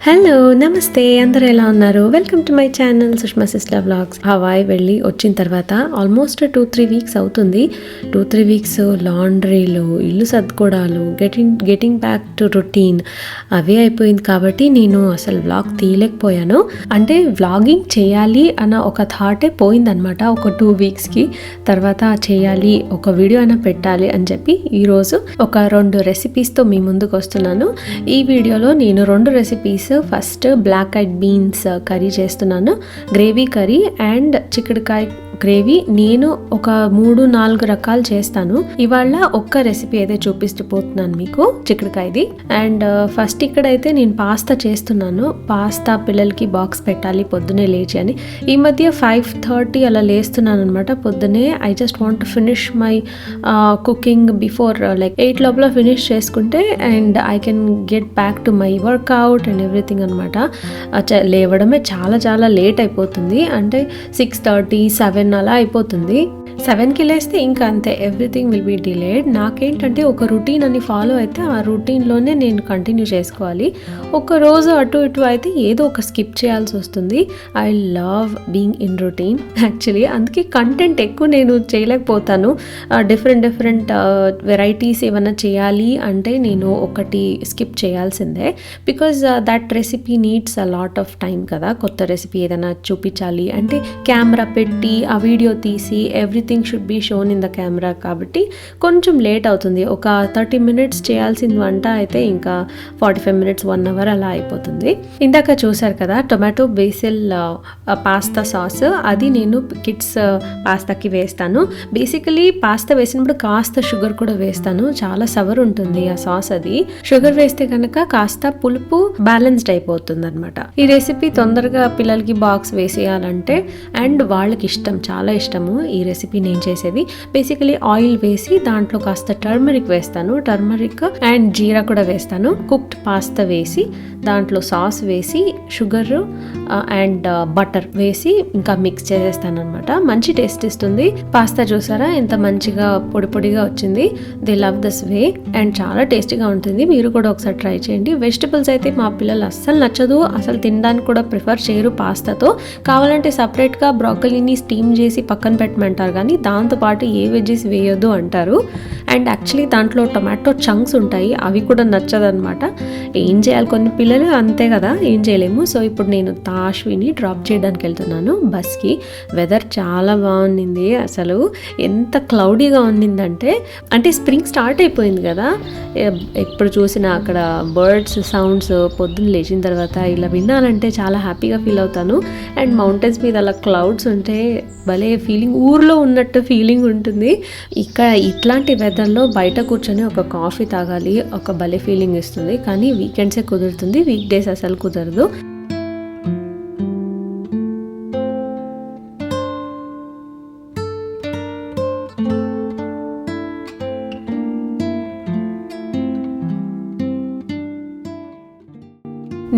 Hello నమస్తే, అందరూ ఎలా ఉన్నారు? Welcome to my channel Sushma sister vlogs. Hawaii వెళ్ళి వచ్చిన తర్వాత ఆల్మోస్ట్ 2-3 వీక్స్ అవుతుంది. 2-3 వీక్స్ లాండ్రీలు, ఇల్లు సర్దుకోవడాలు, గెటింగ్ బ్యాక్ టు రొటీన్ అవే అయిపోయింది. కాబట్టి నేను అసలు వ్లాగ్ తీయలేకపోయాను. అంటే వ్లాగింగ్ చేయాలి అన్న ఒక థాటే పోయిందనమాట ఒక 2 వీక్స్కి. తర్వాత చేయాలి, ఒక వీడియో అయినా పెట్టాలి అని చెప్పి ఈరోజు ఒక 2 రెసిపీస్తో మీ ముందుకు వస్తున్నాను. ఈ వీడియోలో నేను 2 recipes, first black eyed beans curry చేస్తున్నాను, గ్రేవీ కర్రీ అండ్ చిక్కుడుకాయ గ్రేవీ. నేను ఒక 3-4 రకాలు చేస్తాను. ఇవాళ ఒక్క రెసిపీ అయితే చూపిస్తూ పోతున్నాను మీకు చిక్కుడుకాయది. అండ్ ఫస్ట్ ఇక్కడైతే నేను పాస్తా చేస్తున్నాను. పాస్తా పిల్లలకి బాక్స్ పెట్టాలి పొద్దునే లేచి అని. ఈ మధ్య 5:30 అలా లేస్తున్నాను అనమాట పొద్దునే. I just want to finish my cooking before like 8 లోపల ఫినిష్ చేసుకుంటే and I can get back to my workout and everything అనమాట. లేవడమే చాలా చాలా లేట్ అయిపోతుంది. అంటే 6:30, 7 అలా అయిపోతుంది. 7కి లేస్తే ఇంకా అంతే, ఎవ్రీథింగ్ విల్ బీ డిలేడ్. నాకేంటంటే ఒక రొటీన్ అని ఫాలో అయితే ఆ రొటీన్లోనే నేను కంటిన్యూ చేసుకోవాలి. ఒక రోజు అటు ఇటు అయితే ఏదో ఒక స్కిప్ చేయాల్సి వస్తుంది. I love being in routine actually. అందుకే కంటెంట్ ఎక్కువ నేను చేయలేకపోతాను. డిఫరెంట్ వెరైటీస్ ఏమైనా చేయాలి అంటే నేను ఒకటి స్కిప్ చేయాల్సిందే. Because that recipe needs a lot of time కదా. కొత్త రెసిపీ ఏదైనా చూపించాలి అంటే కెమెరా పెట్టి ఆ వీడియో తీసి everything should be shown in the camera. కాబట్టి కొంచెం లేట్ అవుతుంది. ఒక 30 మినిట్స్ చేయాల్సిన వంట అయితే ఇంకా 45 మినిట్స్ 1 అవర్ అలా అయిపోతుంది. ఇందాక చూసారు కదా టొమాటో బేసిల్ పాస్తా సాస్, అది నేను కిడ్స్ పాస్తాకి వేస్తాను. బేసికలీ పాస్తా వేసినప్పుడు కాస్త షుగర్ కూడా వేస్తాను. చాలా సవర్ ఉంటుంది ఆ సాస్. అది షుగర్ వేస్తే కనుక కాస్త పులుపు బ్యాలెన్స్డ్ అయిపోతుంది అనమాట. ఈ రెసిపీ తొందరగా పిల్లలకి బాక్స్ వేసేయాలంటే అండ్ వాళ్ళకి ఇష్టం, చాలా ఇష్టము ఈ రెసిపీ నేను చేసేది. బేసికలీ ఆయిల్ వేసి దాంట్లో కాస్త టర్మరిక్ వేస్తాను, టర్మరిక్ అండ్ జీరా కూడా వేస్తాను. కుక్డ్ పాస్తా వేసి దాంట్లో సాస్ వేసి షుగర్ అండ్ బటర్ వేసి ఇంకా మిక్స్ చేసేస్తాను అనమాట. మంచి టేస్ట్ ఇస్తుంది. పాస్తా చూసారా ఎంత మంచిగా పొడి పొడిగా వచ్చింది. They love this way and చాలా టేస్టీగా ఉంటుంది. మీరు కూడా ఒకసారి ట్రై చేయండి. వెజిటబుల్స్ అయితే మా పిల్లలు అస్సలు నచ్చదు, అసలు తినడానికి కూడా ప్రిఫర్ చేయరు పాస్తాతో. కావాలంటే సపరేట్గా బ్రాకలీని స్టీమ్ చేసి పక్కన పెట్టమంటారు, కానీ దాంతోపాటు ఏ వెజ్జెస్ వేయొద్దు అంటారు. అండ్ యాక్చువల్లీ దాంట్లో టొమాటో చంక్స్ ఉంటాయి, అవి కూడా నచ్చదనమాట. ఏం చేయాలి, కొన్ని పిల్లలు అంతే కదా, ఏం చేయలేము. సో ఇప్పుడు నేను తాష్విని డ్రాప్ చేయడానికి వెళ్తున్నాను బస్కి. వెదర్ చాలా బాగుంది. అసలు ఎంత క్లౌడీగా ఉన్నిందంటే, అంటే స్ప్రింగ్ స్టార్ట్ అయిపోయింది కదా. ఎప్పుడు చూసినా అక్కడ బర్డ్స్ సౌండ్స్ పొద్దున్న లేచిన తర్వాత ఇలా విన్నానంటే చాలా హ్యాపీగా ఫీల్ అవుతాను. అండ్ మౌంటైన్స్ మీద అలా క్లౌడ్స్ ఉంటే భలే ఫీలింగ్, ఊర్లో ఉన్నట్టు ఫీలింగ్ ఉంటుంది. ఇక్కడ ఇట్లాంటి వెదర్లో బయట కూర్చొని ఒక కాఫీ తాగాలి, ఒక భలే ఫీలింగ్ ఇస్తుంది. కానీ వీకెండ్సే కుదురుతుంది, వీక్ డేస్ అసలు కుదరదు.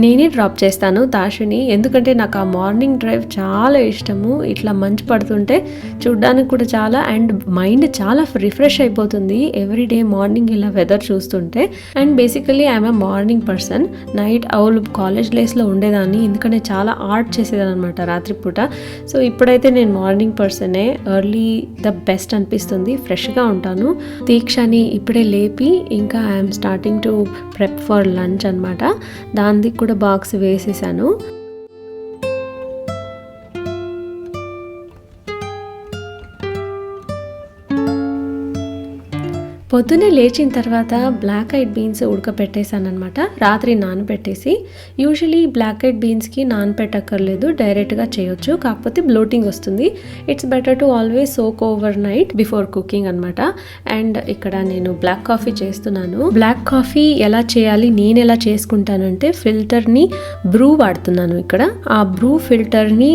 నేనే డ్రాప్ చేస్తాను తాషుని, ఎందుకంటే నాకు ఆ మార్నింగ్ డ్రైవ్ చాలా ఇష్టము. ఇట్లా మంచు పడుతుంటే చూడ్డానికి కూడా చాలా, అండ్ మైండ్ చాలా రిఫ్రెష్ అయిపోతుంది ఎవ్రీడే మార్నింగ్ ఇలా వెదర్ చూస్తుంటే. And basically I'm a morning person. Night owl college డేస్లో ఉండేదాన్ని, ఎందుకంటే చాలా ఆర్ట్ చేసేదాన్ని అనమాట రాత్రిపూట. సో ఇప్పుడైతే నేను మార్నింగ్ పర్సనే. ఎర్లీ ద బెస్ట్ అనిపిస్తుంది, ఫ్రెష్గా ఉంటాను. దీక్షని ఇప్పుడే లేపి ఇంకా I'm starting to prep for lunch అనమాట. దానికి కూడా బాక్స్ వేసేసాను. పొద్దున్నే లేచిన తర్వాత బ్లాక్ ఐడ్ బీన్స్ ఉడకపెట్టేసాను అనమాట. రాత్రి నానబెట్టేసి, యూజువలీ బ్లాక్ ఐడ్ బీన్స్కి నానబెట్టక్కర్లేదు, డైరెక్ట్గా చేయొచ్చు, కాకపోతే బ్లోటింగ్ వస్తుంది. It's better to always soak over night before cooking అనమాట. అండ్ ఇక్కడ నేను బ్లాక్ కాఫీ చేస్తున్నాను. బ్లాక్ కాఫీ ఎలా చేయాలి, నేను ఎలా చేసుకుంటానంటే ఫిల్టర్ని బ్రూ వాడుతున్నాను. ఇక్కడ ఆ బ్రూ ఫిల్టర్ని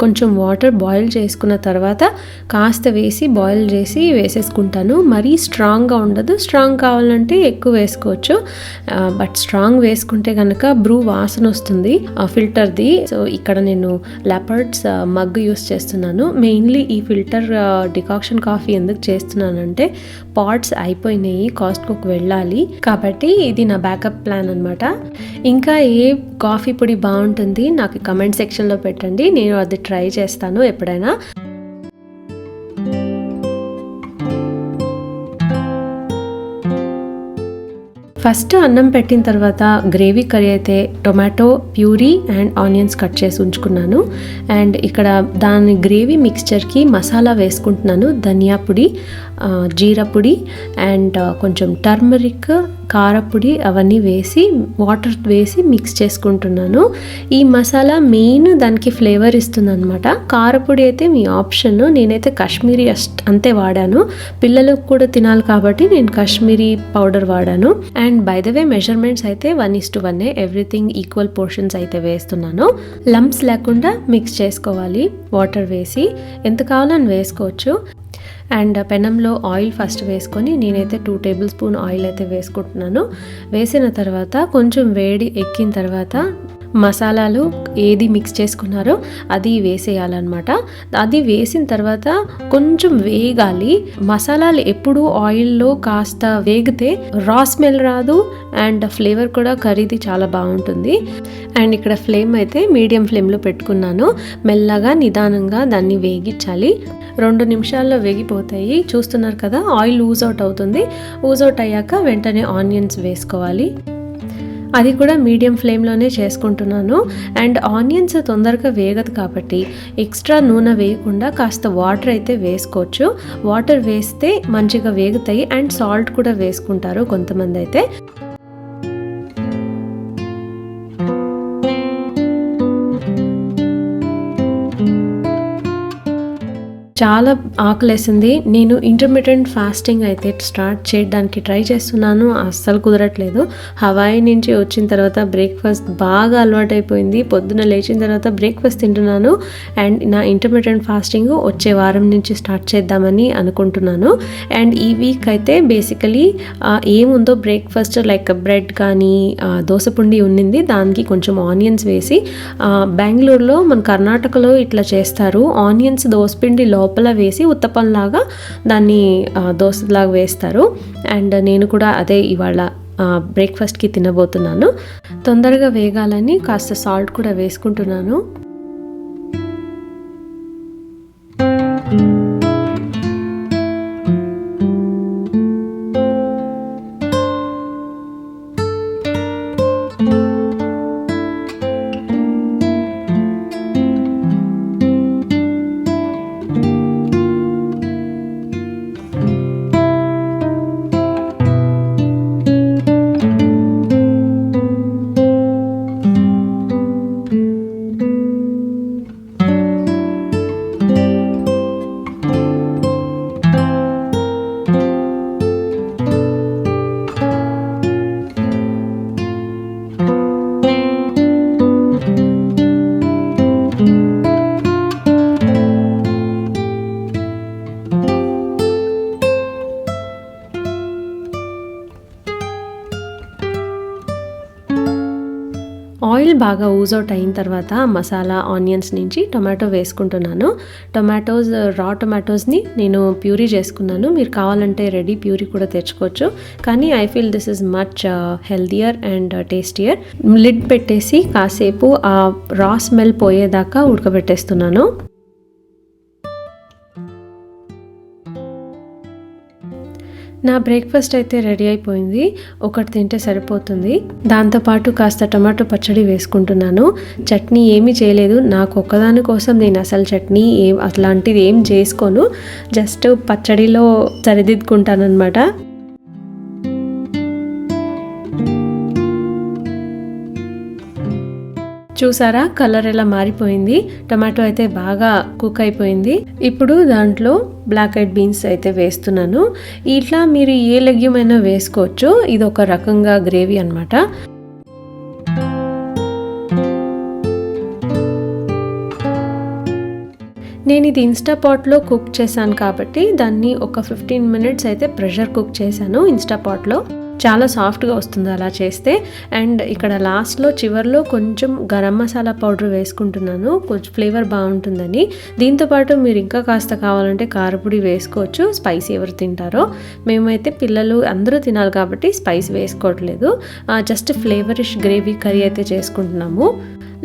కొంచెం వాటర్ బాయిల్ చేసుకున్న తర్వాత కాస్త వేసి బాయిల్ చేసి వేసేసుకుంటాను. మరీ స్ట్రాంగ్గా ఉండదు, స్ట్రాంగ్ కావాలంటే ఎక్కువ వేసుకోవచ్చు. బట్ స్ట్రాంగ్ వేసుకుంటే కనుక బ్రూ వాసన వస్తుంది ఫిల్టర్ది. సో ఇక్కడ నేను లెపర్డ్స్ మగ్ యూస్ చేస్తున్నాను. మెయిన్లీ ఈ ఫిల్టర్ డికాక్షన్ కాఫీ ఎందుకు చేస్తున్నానంటే పాట్స్ అయిపోయినాయి, కాస్ట్కోకి వెళ్ళాలి కాబట్టి ఇది నా బ్యాకప్ ప్లాన్ అనమాట. ఇంకా ఏ కాఫీ పొడి బాగుంటుంది నాకు కమెంట్ సెక్షన్లో పెట్టండి, నేను అది ట్రై చేస్తాను ఎప్పుడైనా. ఫస్ట్ అన్నం పెట్టిన తర్వాత గ్రేవీ కర్రీ అయితే tomato puree and onions cut చేసి ఉంచుకున్నాను. అండ్ ఇక్కడ దాని గ్రేవీ మిక్స్చర్కి మసాలా వేసుకుంటున్నాను. ధనియా పొడి, జీరా పొడి అండ్ కొంచెం టర్మరిక్, కారపొడి అవన్నీ వేసి వాటర్ వేసి మిక్స్ చేసుకుంటున్నాను. ఈ మసాలా మెయిన్ దానికి ఫ్లేవర్ ఇస్తుంది అనమాట. కారపొడి అయితే మీ ఆప్షన్, నేనైతే కాశ్మీరీ అంతే వాడాను. పిల్లలకు కూడా తినాలి కాబట్టి నేను కాశ్మీరీ పౌడర్ వాడాను. And by the way measurements అయితే 1:1, ఎవ్రీథింగ్ ఈక్వల్ పోర్షన్స్ అయితే వేస్తున్నాను. లంప్స్ లేకుండా మిక్స్ చేసుకోవాలి వాటర్ వేసి, ఎంత కావాలని వేసుకోవచ్చు. అండ్ పెనంలో ఆయిల్ ఫస్ట్ వేసుకొని నేనైతే 2 టేబుల్ స్పూన్ ఆయిల్ అయితే వేసుకుంటున్నాను. వేసిన తర్వాత కొంచెం వేడి ఎక్కిన తర్వాత మసాలాలు ఏది మిక్స్ చేసుకున్నారో అది వేసేయాలన్నమాట. అది వేసిన తర్వాత కొంచెం వేగాలి. మసాలాలు ఎప్పుడు ఆయిల్లో కాస్త వేగితే రా స్మెల్ రాదు అండ్ ఫ్లేవర్ కూడా కర్రీది చాలా బాగుంటుంది. అండ్ ఇక్కడ ఫ్లేమ్ అయితే మీడియం ఫ్లేమ్లో పెట్టుకున్నాను. మెల్లగా నిదానంగా దాన్ని వేగించాలి. 2 నిమిషాల్లో వేగిపోతాయి. చూస్తున్నారు కదా, ఆయిల్ ఊజ్ అవుట్ అవుతుంది. ఊజ్ అవుట్ అయ్యాక వెంటనే ఆనియన్స్ వేసుకోవాలి. అది కూడా మీడియం ఫ్లేమ్లోనే చేసుకుంటున్నాను. అండ్ ఆనియన్స్ తొందరగా వేగదు కాబట్టి ఎక్స్ట్రా నూనె వేయకుండా కాస్త వాటర్ అయితే వేసుకోవచ్చు. వాటర్ వేస్తే మంచిగా వేగుతాయి. అండ్ సాల్ట్ కూడా వేసుకుంటారు కొంతమంది అయితే. చాలా ఆకలేసింది. నేను ఇంటర్మిటెంట్ ఫాస్టింగ్ అయితే స్టార్ట్ చేయడానికి ట్రై చేస్తున్నాను, అస్సలు కుదరట్లేదు. హవాయి నుంచి వచ్చిన తర్వాత బ్రేక్ఫాస్ట్ బాగా అలవాటైపోయింది. పొద్దున లేచిన తర్వాత బ్రేక్ఫాస్ట్ తింటున్నాను. అండ్ నా ఇంటర్మిటెంట్ ఫాస్టింగ్ వచ్చే వారం నుంచి స్టార్ట్ చేద్దామని అనుకుంటున్నాను. అండ్ ఈ వీక్ అయితే బేసికలీ ఏముందో బ్రేక్ఫాస్ట్ లైక్ బ్రెడ్ కానీ దోసపిండి ఉన్నింది, దానికి కొంచెం ఆనియన్స్ వేసి, బెంగళూరులో మన కర్ణాటకలో ఇట్లా చేస్తారు. ఆనియన్స్ దోసపిండి లోపల వేసి ఉత్తపంలాగా దాన్ని దోశలాగా వేస్తారు. అండ్ నేను కూడా అదే ఇవాళ బ్రేక్ఫాస్ట్కి తినబోతున్నాను. తొందరగా వేగాలని కాస్త సాల్ట్ కూడా వేసుకుంటున్నాను. ఆయిల్ బాగా ఊజ్ అవుట్ అయిన తర్వాత మసాలా ఆనియన్స్ నుంచి టొమాటో వేసుకుంటున్నాను. రా టొమాటోస్ని నేను ప్యూరీ చేసుకున్నాను. మీరు కావాలంటే రెడీ ప్యూరీ కూడా తెచ్చుకోవచ్చు. కానీ I feel this is much healthier and tastier. Lid పెట్టేసి కాసేపు ఆ రా స్మెల్ పోయేదాకా ఉడకబెట్టేస్తున్నాను. నా బ్రేక్ఫాస్ట్ అయితే రెడీ అయిపోయింది. ఒకటి తింటే సరిపోతుంది. దాంతోపాటు కాస్త టమాటో పచ్చడి వేసుకుంటున్నాను. చట్నీ ఏమీ చేయలేదు. నాకు ఒక్కదాని కోసం నేను అసలు చట్నీ అట్లాంటిది ఏం చేసుకోను. జస్ట్ పచ్చడిలో సరిదిద్దుకుంటాను అనమాట. చూసారా కలర్ ఎలా మారిపోయింది. టమాటో అయితే బాగా కుక్ అయిపోయింది. ఇప్పుడు దాంట్లో బ్లాక్ ఐడ్ బీన్స్ అయితే వేస్తున్నాను. ఇట్లా మీరు ఏ లెగ్యూమ్ అయినా వేసుకోవచ్చు. ఇది ఒక రకంగా గ్రేవీ అన్నమాట. నేను ఇది ఇన్స్టాపాట్లో కుక్ చేశాను కాబట్టి దాన్ని ఒక 15 మినిట్స్ అయితే ప్రెషర్ కుక్ చేశాను ఇన్స్టాపాట్లో. చాలా సాఫ్ట్గా వస్తుంది అలా చేస్తే. అండ్ ఇక్కడ లాస్ట్లో చివర్లో కొంచెం గరం మసాలా పౌడర్ వేసుకుంటున్నాను, కొంచెం ఫ్లేవర్ బాగుంటుందని. దీంతోపాటు మీరు ఇంకా కాస్త కావాలంటే కారపొడి వేసుకోవచ్చు, స్పైసీ ఎవరు తింటారో. మేమైతే పిల్లలు అందరూ తినాలి కాబట్టి స్పైస్ వేసుకోవట్లేదు. జస్ట్ ఫ్లేవరిష్ గ్రేవీ కర్రీ అయితే చేసుకుంటున్నాము.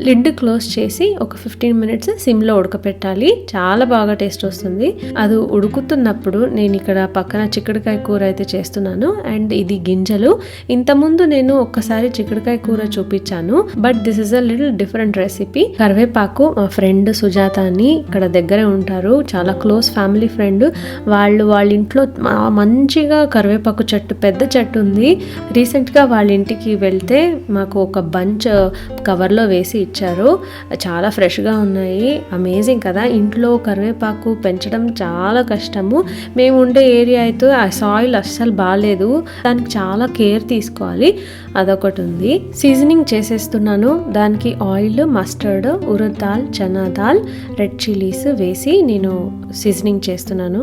లిడ్ క్లోజ్ చేసి ఒక 15 మినిట్స్ సిమ్లో ఉడకపెట్టాలి. చాలా బాగా టేస్ట్ వస్తుంది. అది ఉడుకుతున్నప్పుడు నేను ఇక్కడ పక్కన చిక్కుడుకాయ కూర అయితే చేస్తున్నాను. అండ్ ఇది గింజలు. ఇంతకుముందు నేను ఒక్కసారి చిక్కుడుకాయ కూర చూపించాను, but this is a little different recipe. కరివేపాకు మా ఫ్రెండ్ సుజాత అని ఇక్కడ దగ్గరే ఉంటారు, చాలా క్లోజ్ ఫ్యామిలీ ఫ్రెండ్. వాళ్ళ ఇంట్లో మంచిగా కరివేపాకు చెట్టు, పెద్ద చెట్టు ఉంది. రీసెంట్గా వాళ్ళ ఇంటికి వెళ్తే మాకు ఒక బంచ్ కవర్లో వేసి ఇచ్చారు. చాలా ఫ్రెష్గా ఉన్నాయి. అమేజింగ్ కదా. ఇంట్లో కరివేపాకు పెంచడం చాలా కష్టము. మేము ఉండే ఏరియా అయితే ఆ సాయిల్ అస్సలు బాగాలేదు, దానికి చాలా కేర్ తీసుకోవాలి. అదొకటి ఉంది. సీజనింగ్ చేసేస్తున్నాను. దానికి oil, mustard, urad dal, chana dal, red chillies వేసి నేను సీజనింగ్ చేస్తున్నాను.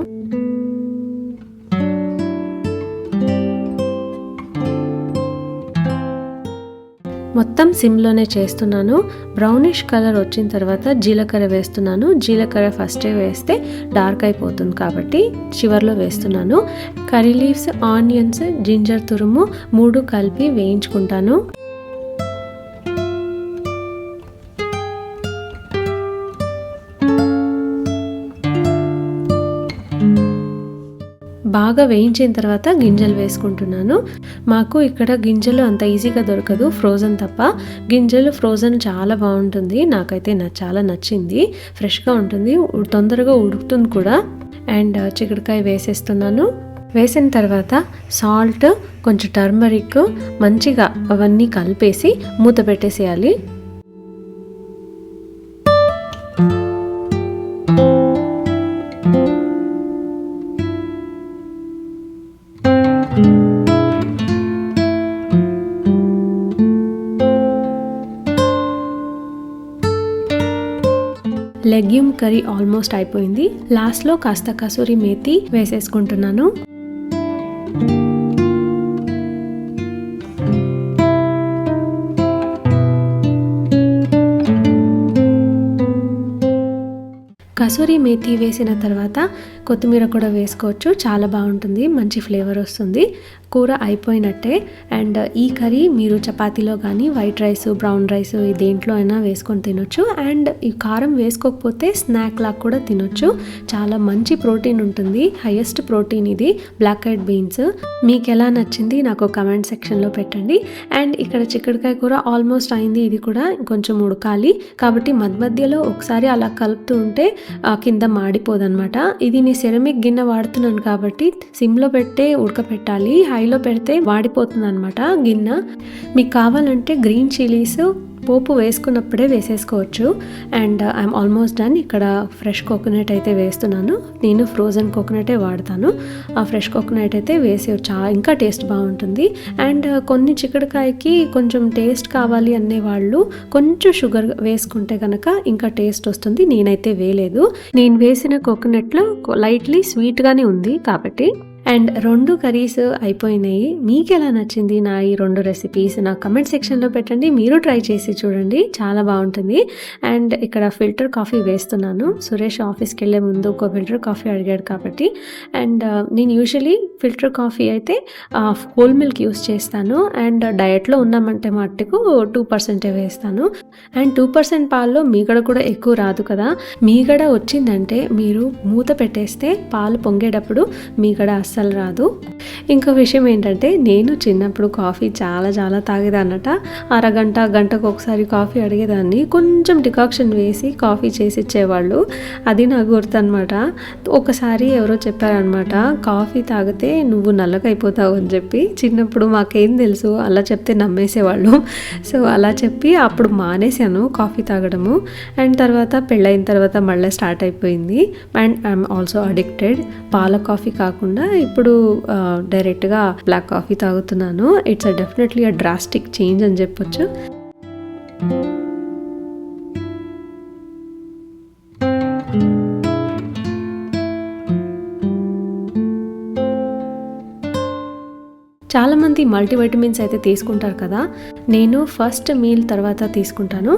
మొత్తం సిమ్లోనే చేస్తున్నాను. బ్రౌనిష్ కలర్ వచ్చిన తర్వాత జీలకర్ర వేస్తున్నాను. జీలకర్ర ఫస్టే వేస్తే డార్క్ అయిపోతుంది కాబట్టి చివర్లో వేస్తున్నాను. కర్రీ లీవ్స్, ఆనియన్స్, జింజర్ తురుము 3 కలిపి వేయించుకుంటాను. బాగా వేయించిన తర్వాత గింజలు వేసుకుంటున్నాను. మాకు ఇక్కడ గింజలు అంత ఈజీగా దొరకదు, ఫ్రోజన్ తప్ప. గింజలు ఫ్రోజన్ చాలా బాగుంటుంది. నాకైతే చాలా నచ్చింది. ఫ్రెష్గా ఉంటుంది, తొందరగా ఉడుకుతుంది కూడా. అండ్ చిక్కుడుకాయ వేసేస్తున్నాను. వేసిన తర్వాత సాల్ట్, కొంచెం టర్మరిక్ మంచిగా అవన్నీ కలిపేసి మూత పెట్టేసేయాలి. లెగ్యూమ్ కర్రీ ఆల్మోస్ట్ అయిపోయింది. లాస్ట్లో కాస్త కసూరి మేతి వేసేసుకుంటున్నాను. కసూరి మేతి వేసిన తర్వాత కొత్తిమీర కూడా వేసుకోవచ్చు. చాలా బాగుంటుంది, మంచి ఫ్లేవర్ వస్తుంది. కూర అయిపోయినట్టే. అండ్ ఈ కర్రీ మీరు చపాతీలో కానీ, వైట్ రైస్, బ్రౌన్ రైస్ దేంట్లో అయినా వేసుకొని తినొచ్చు. అండ్ ఈ కారం వేసుకోకపోతే స్నాక్ లాగా కూడా తినొచ్చు. చాలా మంచి ప్రోటీన్ ఉంటుంది, హైయెస్ట్ ప్రోటీన్ ఇది బ్లాక్ ఐడ్ బీన్స్. మీకు ఎలా నచ్చింది నాకు కమెంట్ సెక్షన్లో పెట్టండి. అండ్ ఇక్కడ చిక్కుడుకాయ కూర ఆల్మోస్ట్ అయింది. ఇది కూడా కొంచెం ఉడకాలి కాబట్టి మధ్యలో ఒకసారి అలా కలుపుతూ ఉంటే కింద మాడిపోదన్నమాట. ఇది నేను సెరమిక్ గిన్నె వాడుతున్నాను కాబట్టి సిమ్లో పెట్టే ఉడకపెట్టాలి. హైలో పెడితే వాడిపోతుంది అనమాట గిన్నె. మీకు కావాలంటే గ్రీన్ చిల్లీస్ పోపు వేసుకున్నప్పుడే వేసేసుకోవచ్చు. And I'm almost done. ఇక్కడ ఫ్రెష్ కోకోనట్ అయితే వేస్తున్నాను. నేను ఫ్రోజన్ కోకోనటే వాడతాను. ఆ ఫ్రెష్ కోకోనట్ అయితే వేసేయచ్చు, ఇంకా టేస్ట్ బాగుంటుంది. అండ్ కొన్ని చిక్కుడుకాయకి కొంచెం టేస్ట్ కావాలి అనేవాళ్ళు కొంచెం షుగర్ వేసుకుంటే కనుక ఇంకా టేస్ట్ వస్తుంది. నేనైతే వేయలేదు. నేను వేసిన కోకోనట్లో లైట్లీ స్వీట్గానే ఉంది కాబట్టి. అండ్ 2 కర్రీస్ అయిపోయినాయి. మీకు ఎలా నచ్చింది నా ఈ 2 రెసిపీస్ నా కమెంట్ సెక్షన్లో పెట్టండి. మీరు ట్రై చేసి చూడండి, చాలా బాగుంటుంది. అండ్ ఇక్కడ ఫిల్టర్ కాఫీ వేస్తున్నాను. సురేష్ ఆఫీస్కి వెళ్ళే ముందు ఒక ఫిల్టర్ కాఫీ అడిగాడు కాబట్టి. అండ్ నేను యూజువలీ ఫిల్టర్ కాఫీ అయితే హోల్ మిల్క్ యూస్ చేస్తాను. అండ్ డయట్లో ఉన్నామంటే మట్టుకు 2% వేస్తాను. అండ్ 2% పాల్లో మీగడ కూడా ఎక్కువ రాదు కదా. మీగడ వచ్చిందంటే మీరు మూత పెట్టేస్తే పాలు పొంగేటప్పుడు మీగడ అస్సలు రాదు. ఇంకో విషయం ఏంటంటే నేను చిన్నప్పుడు కాఫీ చాలా చాలా తాగేదాన్నట. అరగంట గంటకు ఒకసారి కాఫీ అడిగేదాన్ని. కొంచెం డికాక్షన్ వేసి కాఫీ చేసి ఇచ్చేవాళ్ళు. అది నాకు గుర్తనమాట. ఒకసారి ఎవరో చెప్పారనమాట, కాఫీ తాగితే నువ్వు నల్లగైపోతావు అని చెప్పి. చిన్నప్పుడు మాకేం తెలుసు, అలా చెప్తే నమ్మేసేవాళ్ళు. సో అలా చెప్పి అప్పుడు మానేశాను కాఫీ తాగడము. అండ్ తర్వాత పెళ్ళైన తర్వాత మళ్ళీ స్టార్ట్ అయిపోయింది. And I'm also addicted. పాల కాఫీ కాకుండా ఇప్పుడు డైరెక్ట్గా బ్లాక్ కాఫీ తాగుతున్నాను. It's definitely a drastic change అని చెప్పొచ్చు. చాలామంది మల్టీవైటమిన్స్ అయితే తీసుకుంటారు కదా. నేను ఫస్ట్ మీల్ తర్వాత తీసుకుంటాను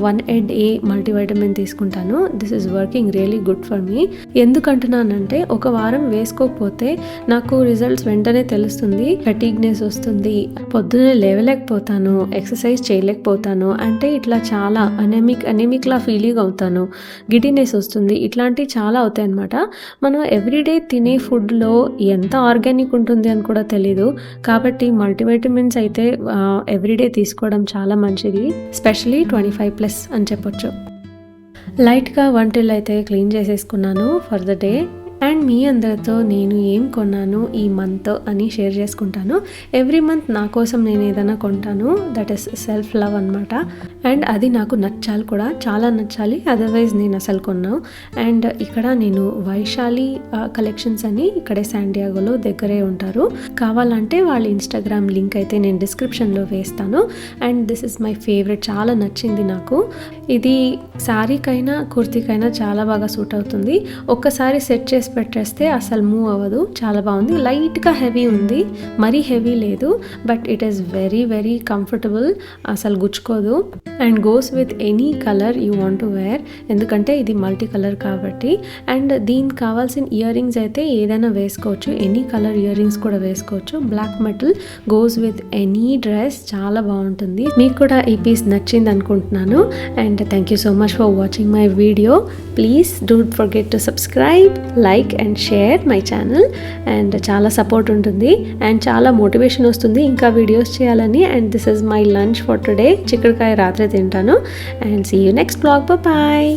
1A మల్టీవైటమిన్ తీసుకుంటాను. This is working really good for me. ఎందుకంటున్నానంటే ఒక వారం వేసుకోకపోతే నాకు రిజల్ట్స్ వెంటనే తెలుస్తుంది. ఫెటీగ్నెస్ వస్తుంది, పొద్దున్నే లేవలేకపోతాను, ఎక్సర్సైజ్ చేయలేకపోతాను, అంటే ఇట్లా చాలా అనెమిక్లా ఫీలింగ్ అవుతాను, గిడినెస్ వస్తుంది, ఇట్లాంటివి చాలా అవుతాయి అన్నమాట. మనం ఎవ్రీడే తినే ఫుడ్లో ఎంత ఆర్గానిక్ ఉంటుంది అని కూడా తెలీదు. కాబట్టి మల్టీవైటమిన్స్ అయితే ఎవ్రీడే తీసుకోవడం చాలా మంచిది, స్పెషలీ 25+ అని చెప్పొచ్చు. లైట్గా వంటిల్లు అయితే క్లీన్ చేసేసుకున్నాను ఫర్ ద డే. అండ్ మీ అందరితో నేను ఏం కొన్నాను ఈ మంత్ అని షేర్ చేసుకుంటాను. ఎవ్రీ మంత్ నా కోసం నేను ఏదైనా కొంటాను. దట్ ఈస్ సెల్ఫ్ లవ్ అనమాట. అండ్ అది నాకు నచ్చాలి కూడా, చాలా నచ్చాలి, అదర్వైజ్ నేను అసలు కొన్నాను. అండ్ ఇక్కడ నేను వైశాలి కలెక్షన్స్ అని ఇక్కడే శాండియాగోలో దగ్గరే ఉంటారు. కావాలంటే వాళ్ళ ఇన్స్టాగ్రామ్ లింక్ అయితే నేను డిస్క్రిప్షన్లో వేస్తాను. And this is my favourite, చాలా నచ్చింది నాకు. ఇది శారీకైనా కుర్తీకైనా చాలా బాగా సూట్ అవుతుంది. ఒక్కసారి సెట్ చేసి పెట్టేస్తే అసలు మూవ్ అవ్వదు. చాలా బాగుంది. లైట్గా హెవీ ఉంది, మరీ హెవీ లేదు, but it is very very comfortable, అసలు గుచ్చుకోదు. And goes with any colour you want to wear, ఎందుకంటే ఇది మల్టీ కలర్ కాబట్టి. అండ్ దీనికి కావాల్సిన ఇయర్ రింగ్స్ అయితే ఏదైనా వేసుకోవచ్చు, ఎనీ కలర్ ఇయర్ రింగ్స్ కూడా వేసుకోవచ్చు. Black metal goes with any dress, చాలా బాగుంటుంది. మీకు కూడా ఈ పీస్ నచ్చింది అనుకుంటున్నాను. And thank you so much for watching my video. Please don't forget to subscribe, like and share my channel. And చాలా సపోర్ట్ ఉంటుంది అండ్ చాలా మోటివేషన్ వస్తుంది ఇంకా వీడియోస్ చేయాలని. And this is my lunch for today. చిక్కుడుకాయ రాత్రి తింటాను. And see you next blog. Bye.